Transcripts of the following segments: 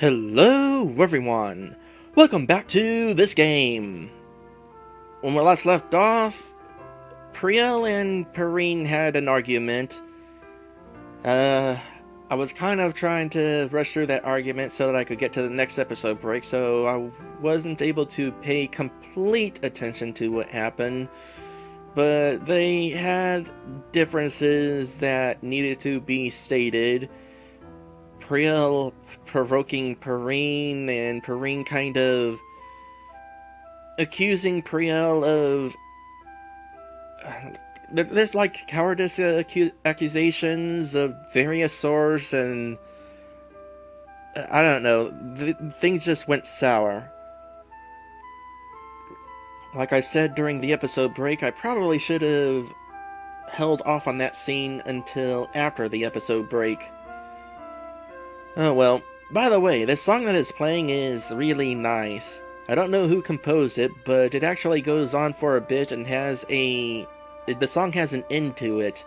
Hello everyone! Welcome back to this game! When we last left off, Priel and Perrine had an argument. I was kind of trying to rush through that argument so that I could get to the next episode break, so I wasn't able to pay complete attention to what happened. But they had differences that needed to be stated. Priel provoking Perrine, and Perrine kind of accusing Priel of... there's like cowardice accusations of various sorts, and I don't know, things just went sour. Like I said during the episode break, I probably should have held off on that scene until after the episode break. Oh well, by the way, this song that is playing is really nice. I don't know who composed it, but it actually goes on for a bit and has the song has an end to it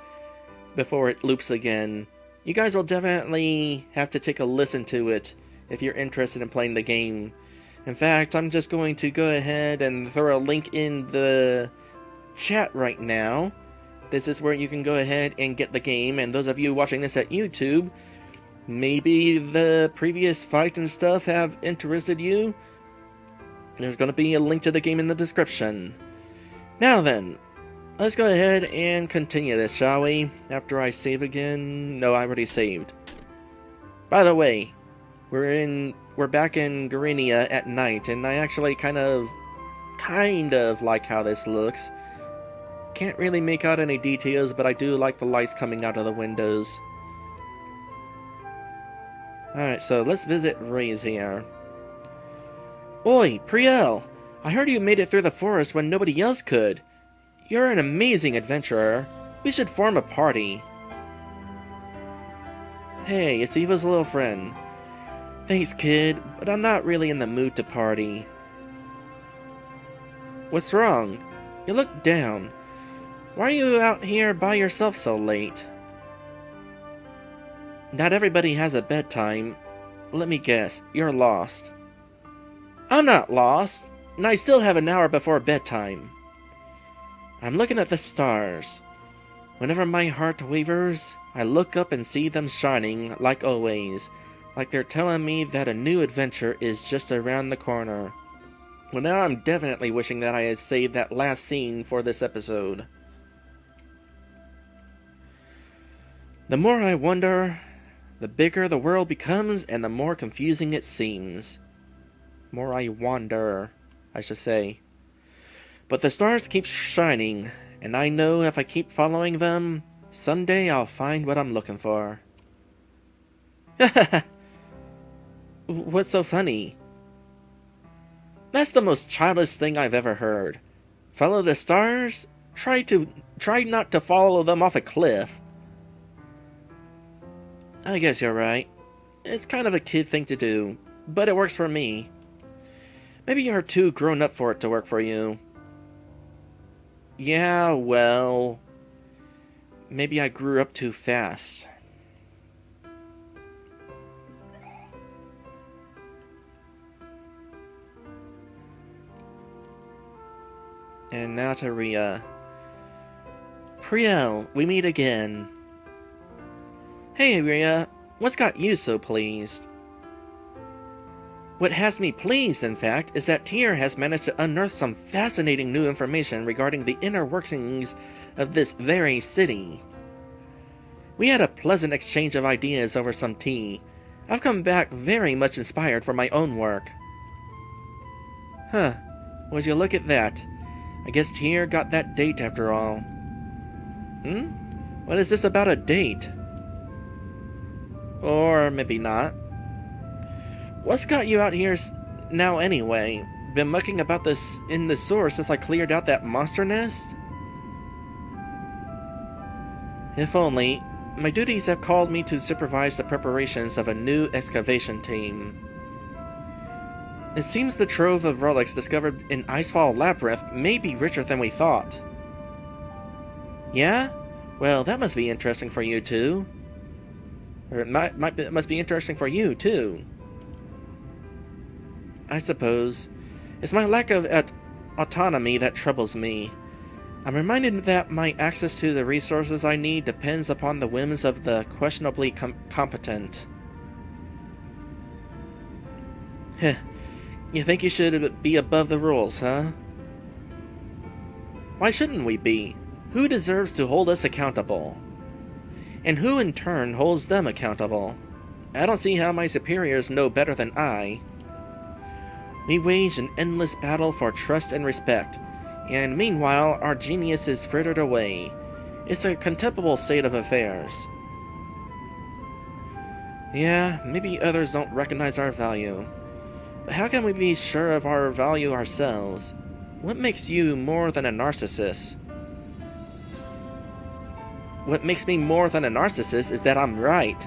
before it loops again. You guys will definitely have to take a listen to it if you're interested in playing the game. In fact, I'm just going to go ahead and throw a link in the chat right now. This is where you can go ahead and get the game, and those of you watching this at YouTube, maybe the previous fight and stuff have interested you. There's going to be a link to the game in the description. Now then, let's go ahead and continue this, shall we? After I save again. No, I already saved. By the way, we're back in Garinia at night, and I actually kind of like how this looks. Can't really make out any details, but I do like the lights coming out of the windows. Alright, so let's visit Ray's here. Oi, Priel! I heard you made it through the forest when nobody else could. You're an amazing adventurer. We should form a party. Hey, it's Eva's little friend. Thanks, kid, but I'm not really in the mood to party. What's wrong? You look down. Why are you out here by yourself so late? Not everybody has a bedtime. Let me guess, you're lost. I'm not lost, and I still have an hour before bedtime. I'm looking at the stars. Whenever my heart wavers, I look up and see them shining, like always, like they're telling me that a new adventure is just around the corner. Well, now I'm definitely wishing that I had saved that last scene for this episode. The more I wonder, the bigger the world becomes, and the more confusing it seems. More I wander, I should say. But the stars keep shining, and I know if I keep following them, someday I'll find what I'm looking for. What's so funny? That's the most childish thing I've ever heard. Follow the stars? Try not to follow them off a cliff. I guess you're right. It's kind of a kid thing to do, but it works for me. Maybe you're too grown up for it to work for you. Yeah, well, maybe I grew up too fast. And now to Rhea. Priel, we meet again. Hey, Rhea, what's got you so pleased? What has me pleased, in fact, is that Tyr has managed to unearth some fascinating new information regarding the inner workings of this very city. We had a pleasant exchange of ideas over some tea. I've come back very much inspired for my own work. Huh, would you look at that? I guess Tyr got that date after all. What is this about a date? Or maybe not. What's got you out here now anyway? Been mucking about this in the sewer since I cleared out that monster nest? If only. My duties have called me to supervise the preparations of a new excavation team. It seems the trove of relics discovered in Icefall Labyrinth may be richer than we thought. Yeah? Well, that must be interesting for you too. Or it must be interesting for you, too. I suppose. It's my lack of autonomy that troubles me. I'm reminded that my access to the resources I need depends upon the whims of the questionably competent. Heh. You think you should be above the rules, huh? Why shouldn't we be? Who deserves to hold us accountable? And who in turn holds them accountable? I don't see how my superiors know better than I. We wage an endless battle for trust and respect, and meanwhile our genius is frittered away. It's a contemptible state of affairs. Yeah, maybe others don't recognize our value. But how can we be sure of our value ourselves? What makes you more than a narcissist? What makes me more than a narcissist is that I'm right.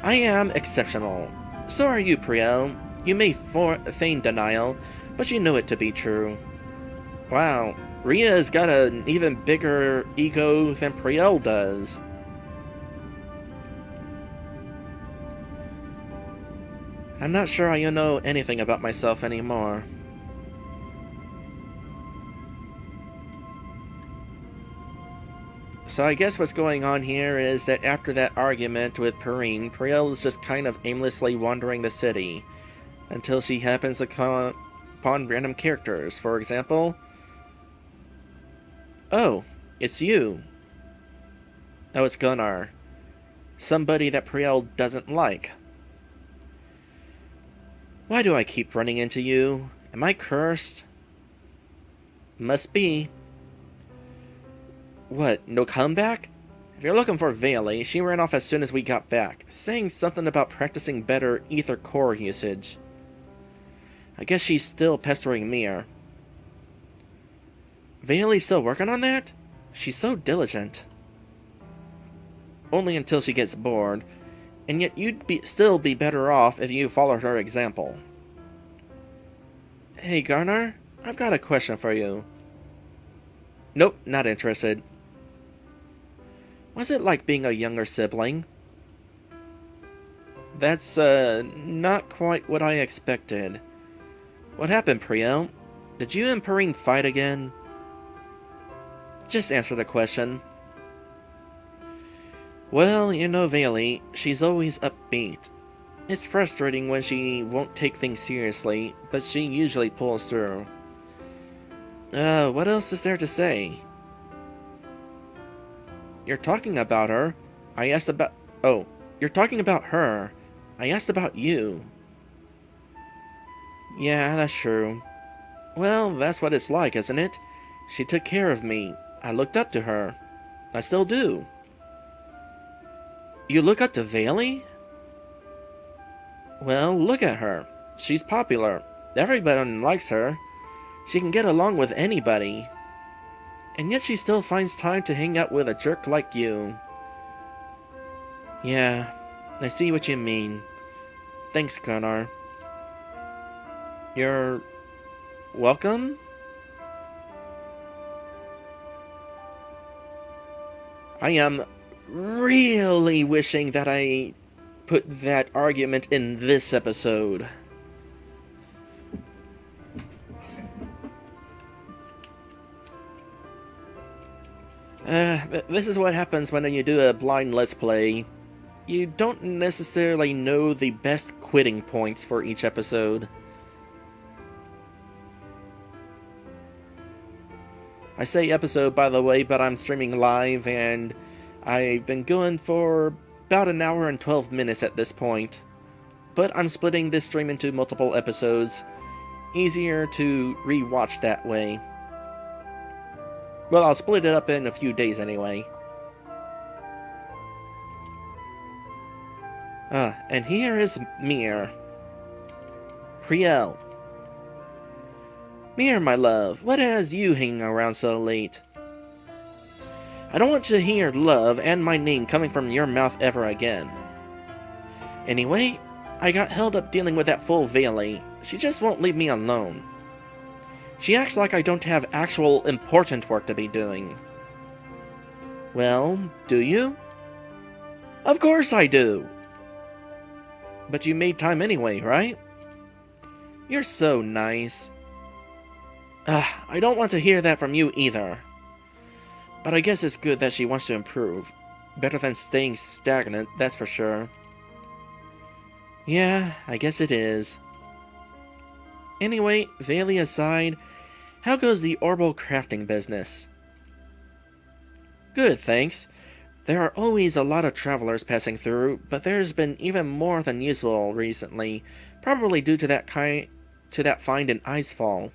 I am exceptional. So are you, Priel. You may feign denial, but you know it to be true. Wow, Ria's got an even bigger ego than Priel does. I'm not sure I know anything about myself anymore. So I guess what's going on here is that after that argument with Perrine, Priel is just kind of aimlessly wandering the city, until she happens to come upon random characters. For example, oh, it's you. Oh, it's Gunnar. Somebody that Priel doesn't like. Why do I keep running into you? Am I cursed? Must be. What, no comeback? If you're looking for Vayli, she ran off as soon as we got back, saying something about practicing better ether core usage. I guess she's still pestering Mir. Vayli's still working on that? She's so diligent. Only until she gets bored, and yet you'd still be better off if you followed her example. Hey Garnar, I've got a question for you. Nope, not interested. What's it like being a younger sibling? That's, not quite what I expected. What happened, Priel? Did you and Perrine fight again? Just answer the question. Well, you know Vayli, she's always upbeat. It's frustrating when she won't take things seriously, but she usually pulls through. What else is there to say? You're talking about her. I asked about... Oh, you're talking about her. I asked about you. Yeah, that's true. Well, that's what it's like, isn't it? She took care of me. I looked up to her. I still do. You look up to Vayli? Well, look at her. She's popular. Everybody likes her. She can get along with anybody. And yet she still finds time to hang out with a jerk like you. Yeah, I see what you mean. Thanks, Gunnar. You're... welcome? I am really wishing that I put that argument in this episode. This is what happens when you do a blind Let's Play. You don't necessarily know the best quitting points for each episode. I say episode, by the way, but I'm streaming live, and I've been going for about an hour and 12 minutes at this point. But I'm splitting this stream into multiple episodes. Easier to re-watch that way. Well, I'll split it up in a few days anyway. And here is Mir. Priel. Mir, my love, what has you hanging around so late? I don't want to hear love and my name coming from your mouth ever again. Anyway, I got held up dealing with that fool Vayli. She just won't leave me alone. She acts like I don't have actual important work to be doing. Well, do you? Of course I do! But you made time anyway, right? You're so nice. I don't want to hear that from you either. But I guess it's good that she wants to improve. Better than staying stagnant, that's for sure. Yeah, I guess it is. Anyway, Valie aside, how goes the orbital crafting business? Good, thanks. There are always a lot of travelers passing through, but there's been even more than usual recently, probably due to that find in Icefall.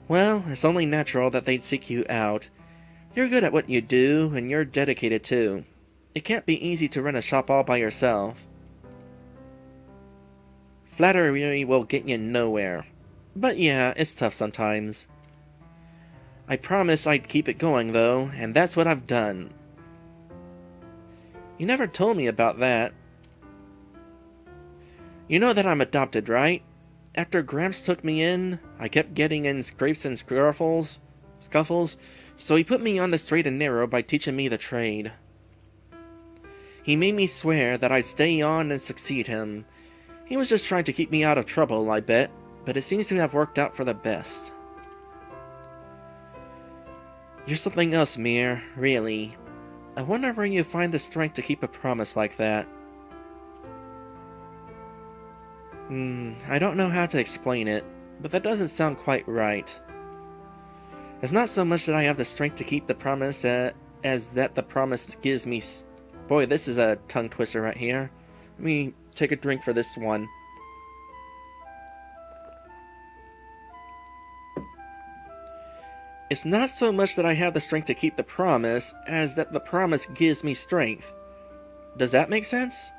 Well, it's only natural that they'd seek you out. You're good at what you do, and you're dedicated too. It can't be easy to run a shop all by yourself. Flattery will get you nowhere. But yeah, it's tough sometimes. I promised I'd keep it going though, and that's what I've done. You never told me about that. You know that I'm adopted, right? After Gramps took me in, I kept getting in scrapes and scuffles, so he put me on the straight and narrow by teaching me the trade. He made me swear that I'd stay on and succeed him. He was just trying to keep me out of trouble, I bet, but it seems to have worked out for the best. You're something else, Mir, really. I wonder where you find the strength to keep a promise like that. I don't know how to explain it, but that doesn't sound quite right. It's not so much that I have the strength to keep the promise as that the promise gives me... Boy, this is a tongue twister right here. Let me take a drink for this one. It's not so much that I have the strength to keep the promise as that the promise gives me strength. Does that make sense?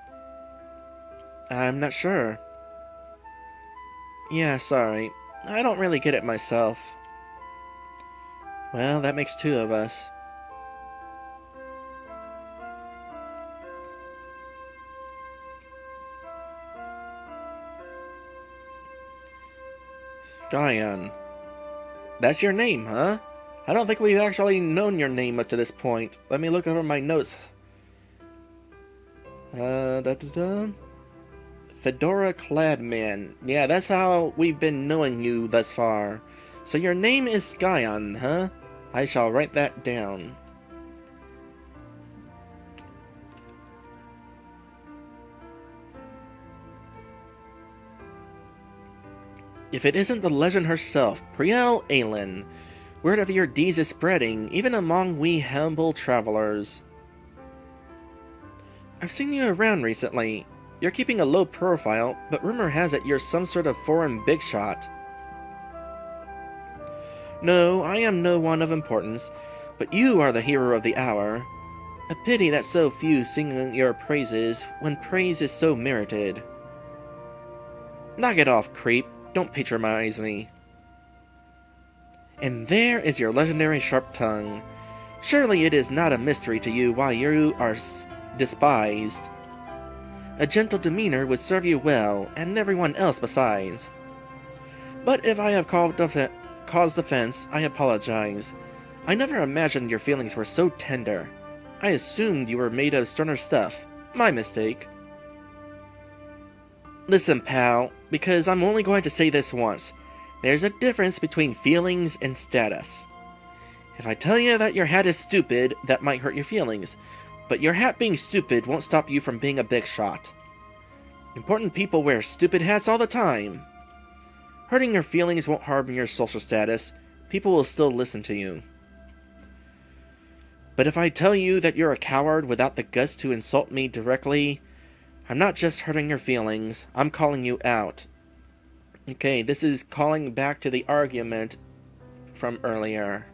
I'm not sure. Yeah, sorry. I don't really get it myself. Well, that makes two of us. Skyon. That's your name, huh? I don't think we've actually known your name up to this point. Let me look over my notes. Fedora Cladman. Yeah, that's how we've been knowing you thus far. So your name is Skyon, huh? I shall write that down. If it isn't the legend herself, Priel Aelin, word of your deeds is spreading, even among we humble travelers. I've seen you around recently. You're keeping a low profile, but rumor has it you're some sort of foreign big shot. No, I am no one of importance, but you are the hero of the hour. A pity that so few sing your praises when praise is so merited. Knock it off, creep. Don't patronize me. And there is your legendary sharp tongue. Surely it is not a mystery to you why you are despised. A gentle demeanor would serve you well, and everyone else besides. But if I have caused offense, I apologize. I never imagined your feelings were so tender. I assumed you were made of sterner stuff. My mistake. Listen, pal, because I'm only going to say this once. There's a difference between feelings and status. If I tell you that your hat is stupid, that might hurt your feelings. But your hat being stupid won't stop you from being a big shot. Important people wear stupid hats all the time. Hurting your feelings won't harm your social status. People will still listen to you. But if I tell you that you're a coward without the guts to insult me directly, I'm not just hurting your feelings, I'm calling you out. Okay, this is calling back to the argument from earlier.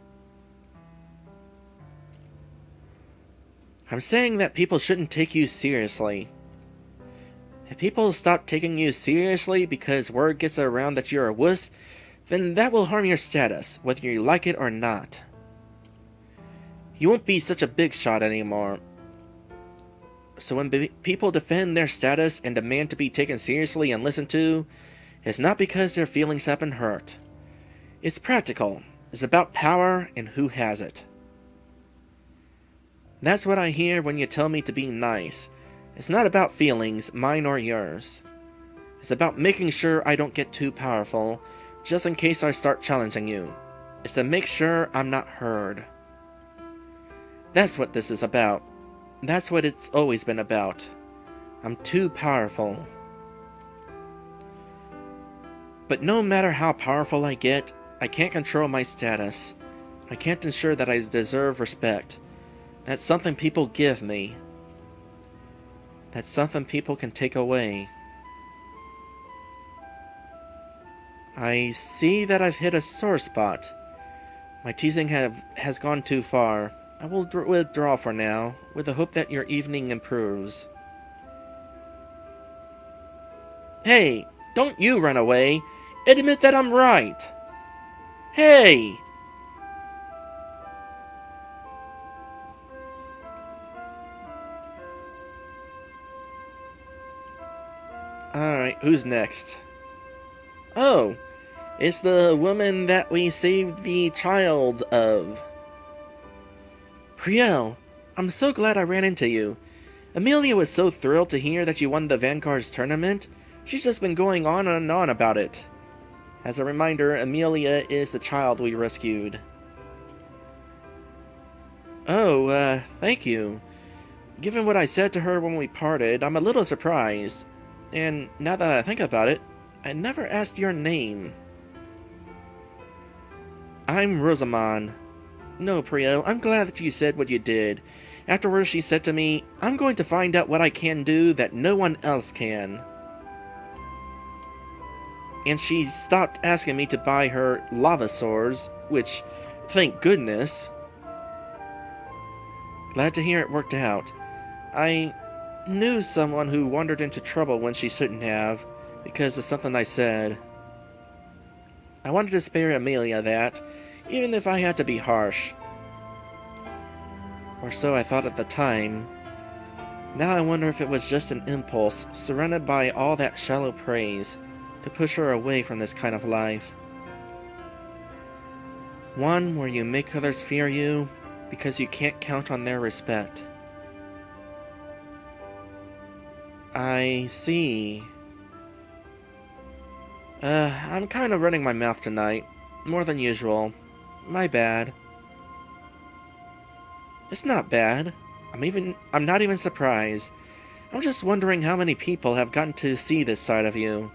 I'm saying that people shouldn't take you seriously. If people stop taking you seriously because word gets around that you're a wuss, then that will harm your status, whether you like it or not. You won't be such a big shot anymore. So when people defend their status and demand to be taken seriously and listened to, it's not because their feelings have been hurt. It's practical. It's about power and who has it. That's what I hear when you tell me to be nice. It's not about feelings, mine or yours. It's about making sure I don't get too powerful, just in case I start challenging you. It's to make sure I'm not heard. That's what this is about. That's what it's always been about. I'm too powerful. But no matter how powerful I get, I can't control my status. I can't ensure that I deserve respect. That's something people give me. That's something people can take away. I see that I've hit a sore spot. My teasing has gone too far. I will withdraw for now, with the hope that your evening improves. Hey, don't you run away. Admit that I'm right. Hey! Alright, who's next? Oh, it's the woman that we saved the child of. Priel, I'm so glad I ran into you. Amelia was so thrilled to hear that you won the Vanguard's tournament. She's just been going on and on about it. As a reminder, Amelia is the child we rescued. Oh, thank you. Given what I said to her when we parted, I'm a little surprised. And now that I think about it, I never asked your name. I'm Rosamond. No, Priel, I'm glad that you said what you did. Afterwards, she said to me, I'm going to find out what I can do that no one else can. And she stopped asking me to buy her lava swords, which, thank goodness. Glad to hear it worked out. I knew someone who wandered into trouble when she shouldn't have, because of something I said. I wanted to spare Amelia that, even if I had to be harsh. Or so I thought at the time. Now I wonder if it was just an impulse, surrounded by all that shallow praise, to push her away from this kind of life. One where you make others fear you, because you can't count on their respect. I see. I'm kind of running my mouth tonight. More than usual. My bad. It's not bad. I'm not even surprised. I'm just wondering how many people have gotten to see this side of you.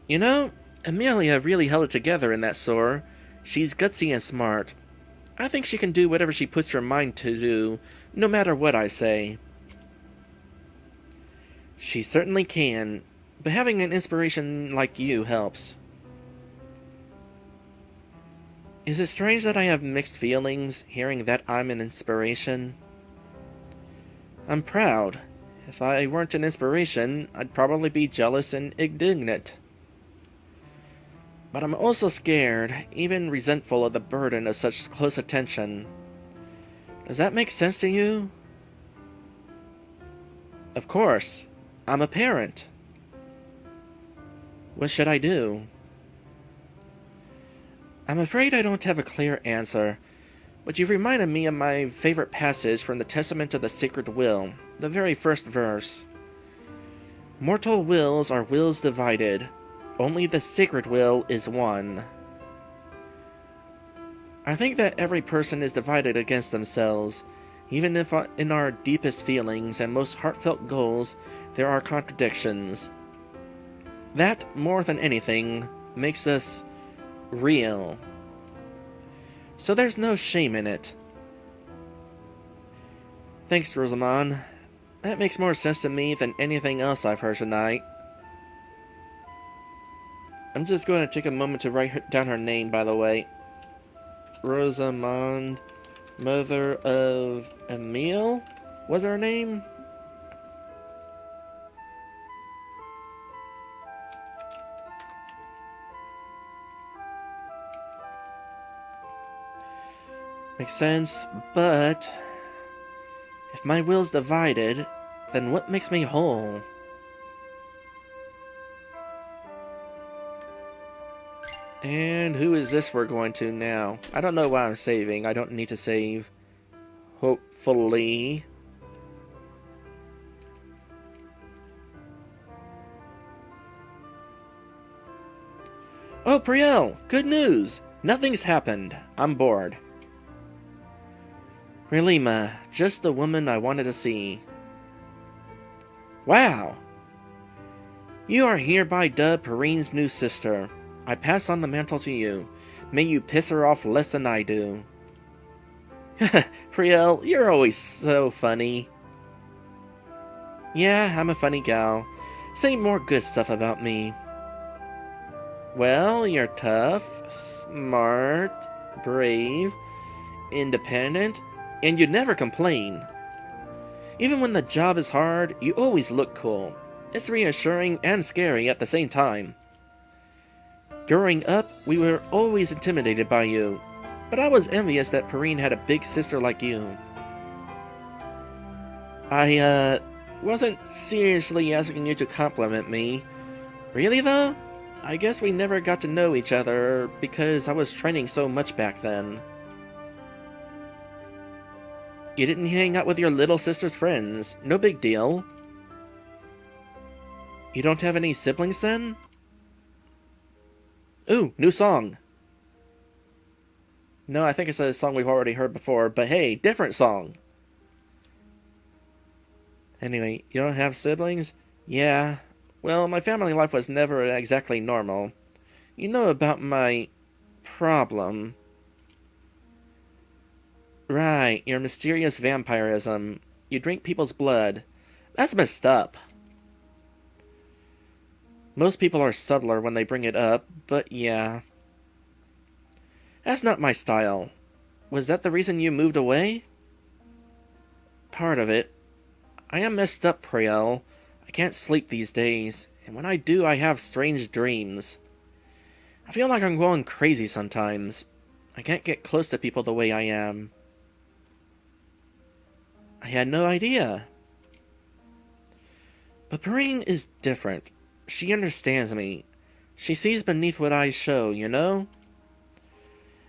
You know, Amelia really held it together in that sore. She's gutsy and smart. I think she can do whatever she puts her mind to do, no matter what I say. She certainly can, but having an inspiration like you helps. Is it strange that I have mixed feelings, hearing that I'm an inspiration? I'm proud. If I weren't an inspiration, I'd probably be jealous and indignant. But I'm also scared, even resentful of the burden of such close attention. Does that make sense to you? Of course. I'm a parent. What should I do? I'm afraid I don't have a clear answer, but you've reminded me of my favorite passage from the Testament of the Sacred Will, the very first verse. Mortal wills are wills divided. Only the sacred will is one. I think that every person is divided against themselves, even if in our deepest feelings and most heartfelt goals there are contradictions. That, more than anything, makes us real. So there's no shame in it. Thanks, Rosamond. That makes more sense to me than anything else I've heard tonight. I'm just going to take a moment to write down her name, by the way. Rosamond, mother of Emile? Was her name? Makes sense, but if my will's divided, then what makes me whole? And who is this we're going to now? I don't know why I'm saving. I don't need to save. Hopefully. Oh, Priel! Good news! Nothing's happened. I'm bored. Really, Ma, just the woman I wanted to see. Wow! You are hereby dubbed Perrine's new sister. I pass on the mantle to you. May you piss her off less than I do. Priel, you're always so funny. Yeah, I'm a funny gal. Say more good stuff about me. Well, you're tough, smart, brave, independent, and you never complain. Even when the job is hard, you always look cool. It's reassuring and scary at the same time. Growing up, we were always intimidated by you, but I was envious that Perrine had a big sister like you. I, wasn't seriously asking you to compliment me. Really, though? I guess we never got to know each other because I was training so much back then. You didn't hang out with your little sister's friends. No big deal. You don't have any siblings then? Ooh, new song. No, I think it's a song we've already heard before, but hey, different song. Anyway, you don't have siblings? Yeah. Well, my family life was never exactly normal. You know about my problem. Right, your mysterious vampirism. You drink people's blood. That's messed up. Most people are subtler when they bring it up, but yeah. That's not my style. Was that the reason you moved away? Part of it. I am messed up, Priel. I can't sleep these days, and when I do, I have strange dreams. I feel like I'm going crazy sometimes. I can't get close to people the way I am. I had no idea. But Perrine is different. She understands me. She sees beneath what I show, you know?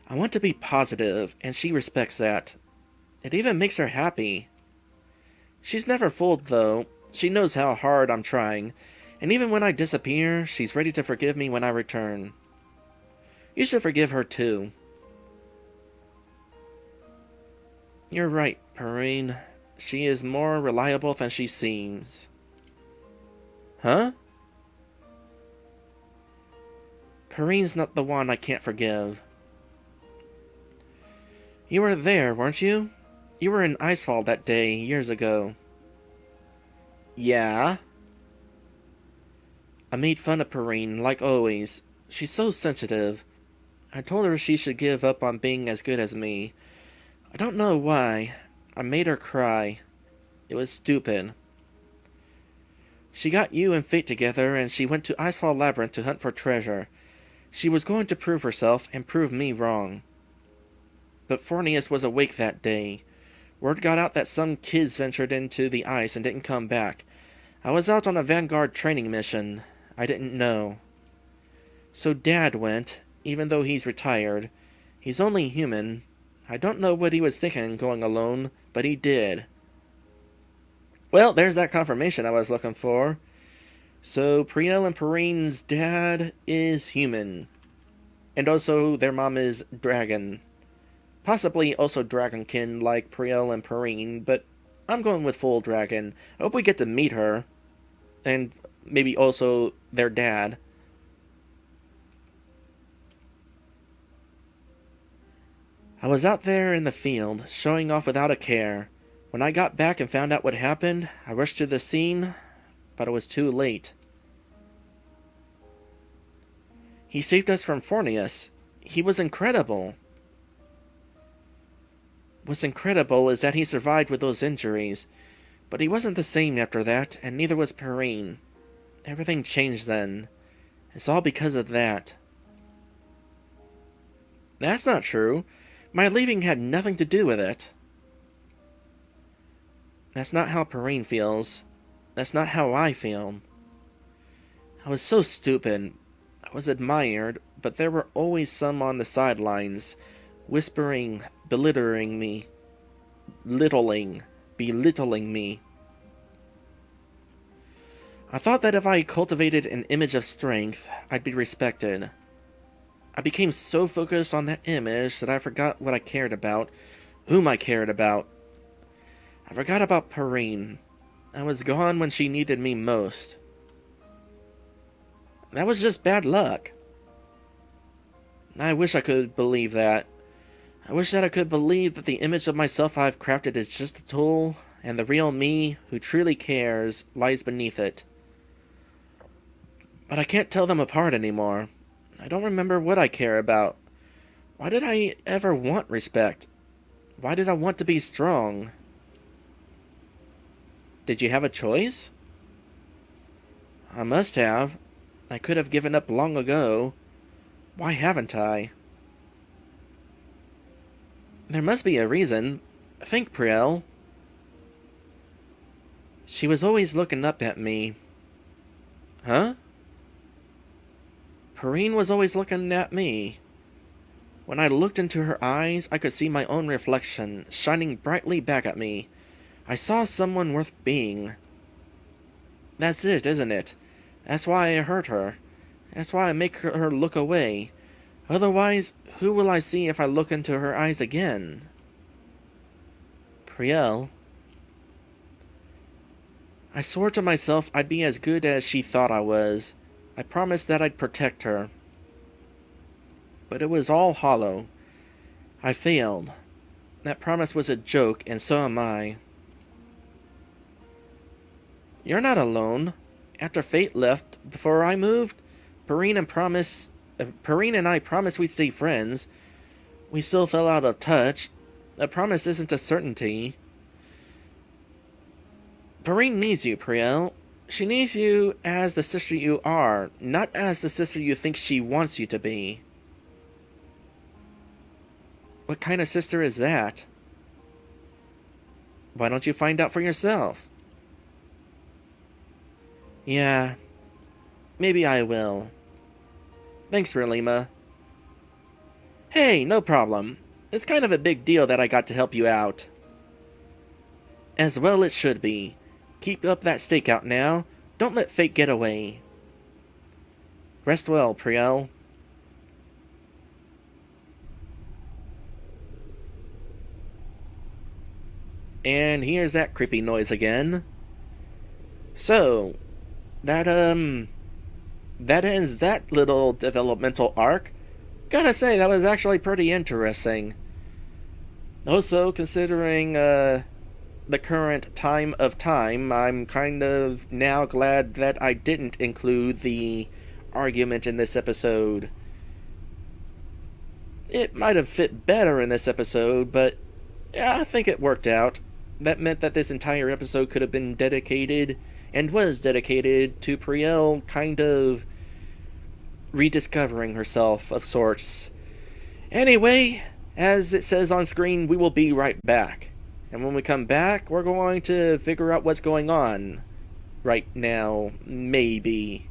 I want to be positive, and she respects that. It even makes her happy. She's never fooled, though. She knows how hard I'm trying, and even when I disappear, she's ready to forgive me when I return. You should forgive her, too. You're right, Perrine. She is more reliable than she seems. Huh? Perrine's not the one I can't forgive. You were there, weren't you? You were in Icefall that day, years ago. Yeah? I made fun of Perrine, like always. She's so sensitive. I told her she should give up on being as good as me. I don't know why. I made her cry. It was stupid. She got you and Fate together, and she went to Icefall Labyrinth to hunt for treasure. She was going to prove herself and prove me wrong. But Fornius was awake that day. Word got out that some kids ventured into the ice and didn't come back. I was out on a Vanguard training mission. I didn't know. So Dad went, even though he's retired. He's only human. I don't know what he was thinking going alone, but he did. Well, there's that confirmation I was looking for. So Priel and Perrine's dad is human. And also their mom is dragon. Possibly also dragonkin like Priel and Perrine, but I'm going with full dragon. I hope we get to meet her. And maybe also their dad. I was out there in the field, showing off without a care. When I got back and found out what happened, I rushed to the scene, but it was too late. He saved us from Fornius. He was incredible. What's incredible is that he survived with those injuries, but he wasn't the same after that, and neither was Perrine. Everything changed then. It's all because of that. That's not true. My leaving had nothing to do with it. That's not how Perrine feels. That's not how I feel. I was so stupid. I was admired, but there were always some on the sidelines, whispering, belittling me. Belittling me. I thought that if I cultivated an image of strength, I'd be respected. I became so focused on that image that I forgot what I cared about, whom I cared about. I forgot about Perrine. I was gone when she needed me most. That was just bad luck. I wish I could believe that. I wish that I could believe that the image of myself I've crafted is just a tool, and the real me, who truly cares, lies beneath it. But I can't tell them apart anymore. I don't remember what I care about. Why did I ever want respect? Why did I want to be strong? Did you have a choice? I must have. I could have given up long ago. Why haven't I? There must be a reason. Think, Priel. She was always looking up at me. Huh? Perrine was always looking at me. When I looked into her eyes, I could see my own reflection, shining brightly back at me. I saw someone worth being. That's it, isn't it? That's why I hurt her. That's why I make her look away. Otherwise, who will I see if I look into her eyes again? Priel. I swore to myself I'd be as good as she thought I was. I promised that I'd protect her. But it was all hollow. I failed. That promise was a joke, and so am I. You're not alone. After Fate left, before I moved, Perrine and I promised we'd stay friends. We still fell out of touch. A promise isn't a certainty. Perrine needs you, Priel. She needs you as the sister you are, not as the sister you think she wants you to be. What kind of sister is that? Why don't you find out for yourself? Yeah, maybe I will. Thanks, Relima. Hey, no problem. It's kind of a big deal that I got to help you out. As well it should be. Keep up that stakeout now. Don't let fate get away. Rest well, Priel. And here's that creepy noise again. So, that ends that little developmental arc. Gotta say, that was actually pretty interesting. Also, considering, the current time of time, I'm kind of now glad that I didn't include the argument in this episode. It might have fit better in this episode, but yeah, I think it worked out. That meant that this entire episode could have been dedicated, and was dedicated, to Priel kind of rediscovering herself of sorts. Anyway, as it says on screen, we will be right back. And when we come back, we're going to figure out what's going on right now, maybe.